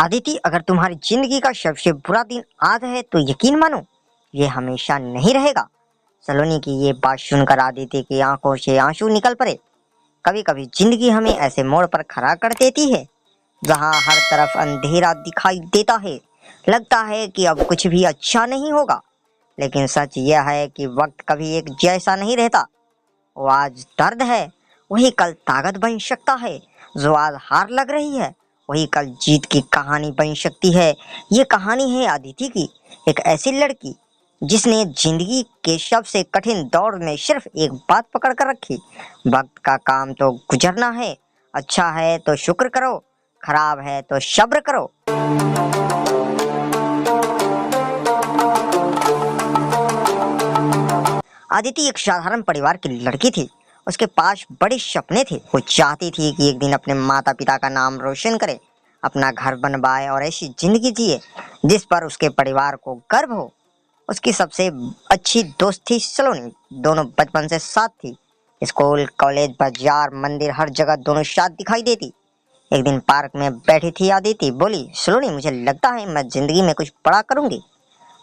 आदिति, अगर तुम्हारी जिंदगी का सबसे बुरा दिन आज है तो यकीन मानो ये हमेशा नहीं रहेगा। सलोनी की ये बात सुनकर आदिति की आंखों से आंसू निकल पड़े। कभी कभी जिंदगी हमें ऐसे मोड़ पर खड़ा कर देती है जहां हर तरफ अंधेरा दिखाई देता है। लगता है कि अब कुछ भी अच्छा नहीं होगा, लेकिन सच यह है कि वक्त कभी एक जैसा नहीं रहता। वो आज दर्द है, वही कल ताकत बन सकता है। जो आज हार लग रही है, वही कल जीत की कहानी बन सकती है। ये कहानी है आदिति की, एक ऐसी लड़की जिसने जिंदगी के सबसे कठिन दौर में सिर्फ एक बात पकड़ कर रखी। वक्त का काम तो गुजरना है, अच्छा है तो शुक्र करो, खराब है तो सब्र करो। आदिति एक साधारण परिवार की लड़की थी। उसके पास बड़े सपने थे। वो चाहती थी कि एक दिन अपने माता पिता का नाम रोशन करे, अपना घर बनवाए और ऐसी जिंदगी जिए जिस पर उसके परिवार को गर्व हो। उसकी सबसे अच्छी दोस्त थी सलोनी। दोनों बचपन से साथ थी। स्कूल, कॉलेज, बाजार, मंदिर, हर जगह दोनों साथ दिखाई देती। एक दिन पार्क में बैठी थी आदिति बोली, सलोनी मुझे लगता है मैं जिंदगी में कुछ बड़ा करूंगी।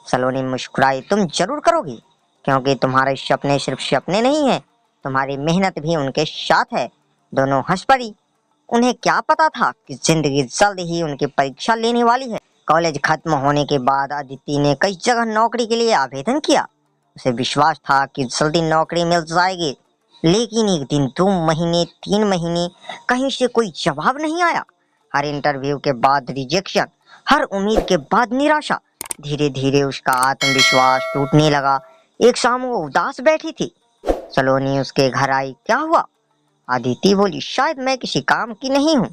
सलोनी मुस्कुराई, तुम जरूर करोगी, क्योंकि तुम्हारे सपने सिर्फ सपने नहीं हैं, तुम्हारी मेहनत भी उनके साथ है। दोनों हंस पड़ी। उन्हें क्या पता था कि जिंदगी जल्द ही उनकी परीक्षा लेने वाली है। कॉलेज खत्म होने के बाद अदिति ने कई जगह नौकरी के लिए आवेदन किया। उसे विश्वास था कि जल्दी नौकरी मिल जाएगी, लेकिन एक दिन, 2 महीने, 3 महीने, कहीं से कोई जवाब नहीं आया। हर इंटरव्यू के बाद रिजेक्शन, हर उम्मीद के बाद निराशा। धीरे धीरे उसका आत्मविश्वास टूटने लगा। एक शाम वो उदास बैठी थी। सलोनी उसके घर आई। क्या हुआ? आदिति बोली, शायद मैं किसी काम की नहीं हूँ।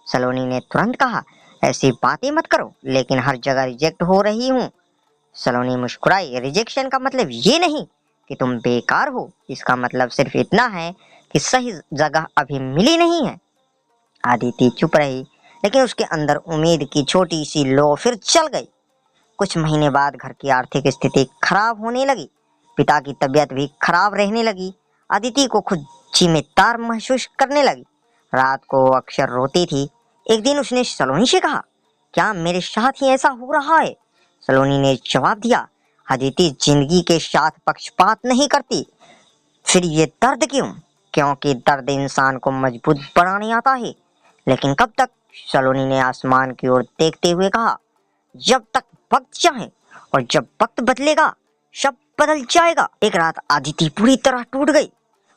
सलोनी ने तुरंत कहा, ऐसी बातें मत करो, लेकिन हर जगह रिजेक्ट हो रही हूँ। सलोनी मुस्कुराई, रिजेक्शन का मतलब ये नहीं कि तुम बेकार हो, इसका मतलब सिर्फ इतना है कि सही जगह अभी मिली नहीं है। आदिति चुप रही, लेकिन उसके अंदर उम्मीद की छोटी सी लो फिर चल गई। कुछ महीने बाद घर की आर्थिक स्थिति खराब होने लगी। पिता की तबीयत भी खराब रहने लगी। अदिति को खुद जिम्मेदार महसूस करने लगी। रात को वो अक्सर रोती थी। एक दिन उसने सलोनी से कहा, क्या मेरे साथ ही ऐसा हो रहा है? सलोनी ने जवाब दिया, अदिति जिंदगी के साथ पक्षपात नहीं करती। फिर ये दर्द क्यों? क्योंकि दर्द इंसान को मजबूत बनाने आता है। लेकिन कब तक? सलोनी ने आसमान की ओर देखते हुए कहा, जब तक वक्त चाहे, और जब वक्त बदलेगा सब बदल जाएगा। एक रात आदिति पूरी तरह टूट गई।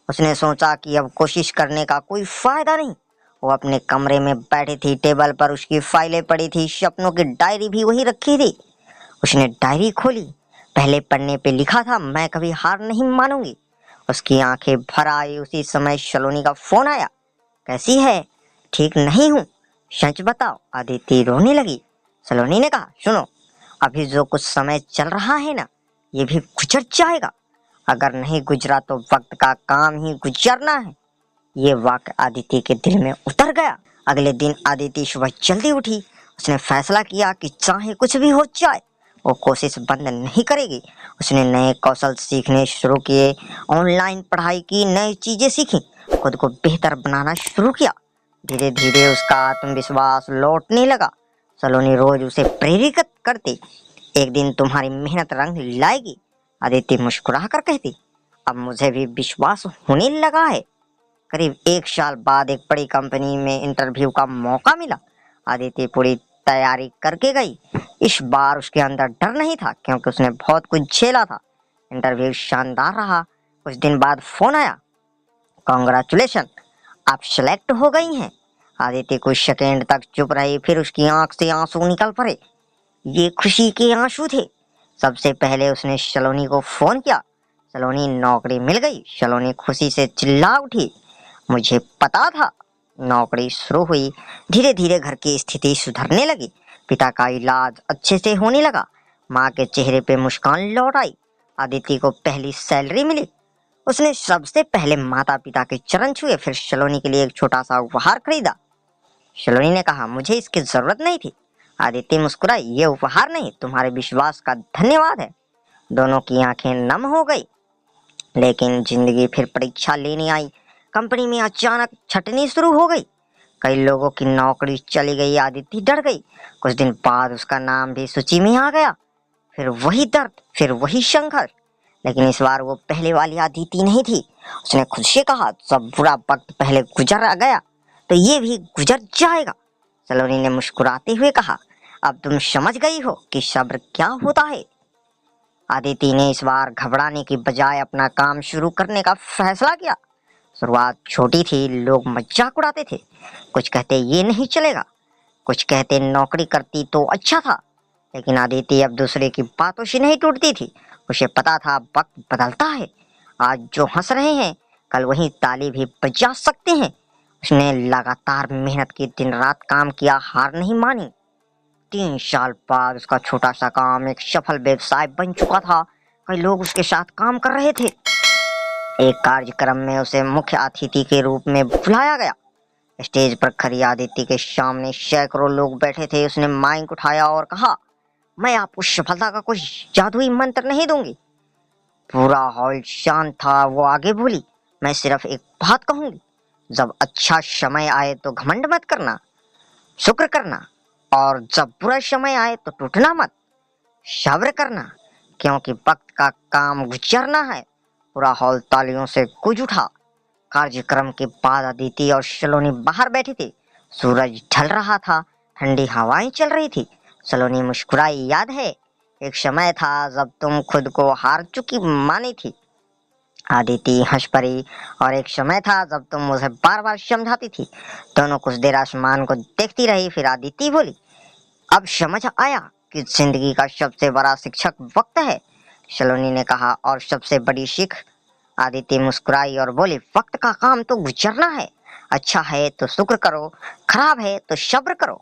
उसने सोचा कि अब कोशिश करने का कोई फायदा नहीं। वो अपने कमरे में बैठी थी। टेबल पर उसकी फाइलें पड़ी थी, सपनों की डायरी भी वही रखी थी। उसने डायरी खोली। पहले पन्ने पे लिखा था, मैं कभी हार नहीं मानूंगी। उसकी आंखें भर आई। उसी समय सलोनी का फोन आया। कैसी है? ठीक नहीं हूँ, सच बताओ। आदिति रोने लगी। सलोनी ने कहा, सुनो, अभी जो कुछ समय चल रहा है ना, ये भी गुजर जाएगा। अगर नहीं गुजरा तो वक्त का काम ही गुजरना है। ये वाक्य आदिति के दिल में उतर गया। अगले दिन आदिति सुबह जल्दी उठी। उसने फैसला किया कि चाहे कुछ भी हो जाए, वो कोशिश बंद नहीं करेगी। उसने नए कौशल सीखने शुरू किए, ऑनलाइन पढ़ाई की, नई चीजें सीखी, खुद को बेहतर बनाना शुरू किया। धीरे धीरे उसका आत्मविश्वास लौटने लगा। सलोनी रोज उसे प्रेरित करती, एक दिन तुम्हारी मेहनत रंग लाएगी। आदिति मुस्कुरा कर कहती, अब मुझे भी विश्वास होने लगा है। करीब 1 साल बाद एक बड़ी कंपनी में इंटरव्यू का मौका मिला। आदिति पूरी तैयारी करके गई। इस बार उसके अंदर डर नहीं था, क्योंकि उसने बहुत कुछ झेला था। इंटरव्यू शानदार रहा। कुछ दिन बाद फोन आया, कॉन्ग्रेचुलेशन, आप सिलेक्ट हो गई हैं। आदिति कुछ सेकेंड तक चुप रही, फिर उसकी आंख से आंसू निकल पड़े। ये खुशी के आंसू थे। सबसे पहले उसने सलोनी को फोन किया। सलोनी, नौकरी मिल गई। सलोनी खुशी से चिल्ला उठी, मुझे पता था। नौकरी शुरू हुई। धीरे धीरे घर की स्थिति सुधरने लगी। पिता का इलाज अच्छे से होने लगा। माँ के चेहरे पे मुस्कान लौट आई। आदिति को पहली सैलरी मिली। उसने सबसे पहले माता पिता के चरण छुए, फिर सलोनी के लिए एक छोटा सा उपहार खरीदा। सलोनी ने कहा, मुझे इसकी जरूरत नहीं थी। आदिति मुस्कुराई, ये उपहार नहीं, तुम्हारे विश्वास का धन्यवाद है। दोनों की आंखें नम हो गई। लेकिन जिंदगी फिर परीक्षा लेने आई। कंपनी में अचानक छटनी शुरू हो गई। कई लोगों की नौकरी चली गई, आदित्य डर गई। कुछ दिन बाद उसका नाम भी सूची में आ गया। फिर वही दर्द, फिर वही संघर्ष, लेकिन इस बार वो पहले वाली आदिति नहीं थी। उसने खुद से कहा, जब बुरा वक्त पहले गुजर गया तो ये भी गुजर जाएगा। सलोनी ने मुस्कुराते हुए कहा, अब तुम समझ गई हो कि सब्र क्या होता है। आदिति ने इस बार घबराने की बजाय अपना काम शुरू करने का फैसला किया। शुरुआत छोटी थी, लोग मजाक उड़ाते थे। कुछ कहते ये नहीं चलेगा, कुछ कहते नौकरी करती तो अच्छा था। लेकिन आदिति अब दूसरे की बातों से नहीं टूटती थी। उसे पता था वक्त बदलता है। आज जो हंस रहे हैं कल वही ताली भी बजा सकते हैं। उसने लगातार मेहनत की, दिन रात काम किया, हार नहीं मानी। 3 साल बाद उसका छोटा सा काम एक सफल व्यवसाय बन चुका था। कई लोग उसके साथ काम कर रहे थे। एक कार्यक्रम में उसे मुख्य अतिथि के रूप में बुलाया गया। स्टेज पर खड़ी आदित्य के सामने सैकड़ों लोग बैठे थे। उसने माइक उठाया और कहा, मैं आपको सफलता का कोई जादुई मंत्र नहीं दूंगी। पूरा हॉल शांत था। वो आगे बोली, मैं सिर्फ एक बात कहूंगी, जब अच्छा समय आए तो घमंड मत करना, शुक्र करना, और जब बुरा समय आए तो टूटना मत, सब्र करना, क्योंकि वक्त का काम गुजरना है। पूरा हॉल तालियों से गूंज उठा। कार्यक्रम के बाद अदिति और सलोनी बाहर बैठी थी। सूरज ढल रहा था, ठंडी हवाएं चल रही थी। सलोनी मुस्कुराई, याद है एक समय था जब तुम खुद को हार चुकी मानी थी। आदिति हंस पड़ी, और एक समय था जब तुम मुझे बार बार समझाती थी। दोनों कुछ देर आसमान को देखती रही। फिर आदिति बोली, अब समझ आया कि जिंदगी का सबसे बड़ा शिक्षक वक्त है। सलोनी ने कहा, और सबसे बड़ी सीख? आदिति मुस्कुराई और बोली, वक्त का काम तो गुजरना है। अच्छा है तो शुक्र करो, खराब है तो सब्र करो।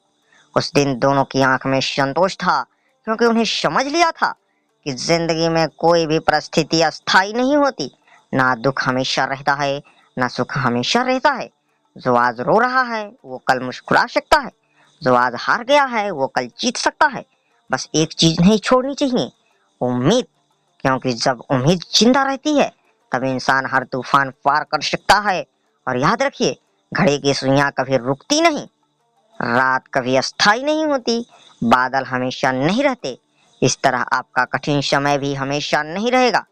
उस दिन दोनों की आंख में संतोष था, क्योंकि उन्हें समझ लिया था कि जिंदगी में कोई भी परिस्थिति अस्थायी नहीं होती। ना दुख हमेशा रहता है, ना सुख हमेशा रहता है। जो आज रो रहा है वो कल मुस्कुरा सकता है, जो आज हार गया है वो कल जीत सकता है। बस एक चीज नहीं छोड़नी चाहिए, उम्मीद, क्योंकि जब उम्मीद जिंदा रहती है तब इंसान हर तूफान पार कर सकता है। और याद रखिए, घड़ी की सुइयां कभी रुकती नहीं, रात कभी अस्थायी नहीं होती, बादल हमेशा नहीं रहते। इस तरह आपका कठिन समय भी हमेशा नहीं रहेगा।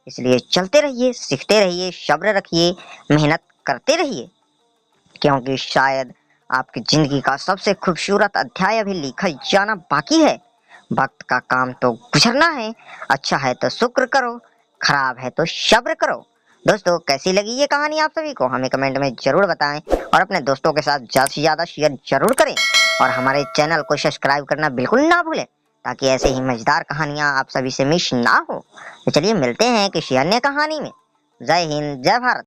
इसलिए चलते रहिए, सीखते रहिए, सब्र रखिए, मेहनत करते रहिए, क्योंकि शायद आपकी जिंदगी का सबसे खूबसूरत अध्याय अभी लिखा जाना बाकी है। वक्त का काम तो गुजरना है। अच्छा है तो शुक्र करो, खराब है तो सब्र करो। दोस्तों, कैसी लगी ये कहानी आप सभी को हमें कमेंट में जरूर बताएं, और अपने दोस्तों के साथ ज्यादा से ज्यादा शेयर जरूर करें, और हमारे चैनल को सब्सक्राइब करना बिल्कुल ना भूलें, ताकि ऐसे ही मजेदार कहानियां आप सभी से मिस ना हो। तो चलिए मिलते हैं किसी अन्य कहानी में। जय हिंद, जय भारत।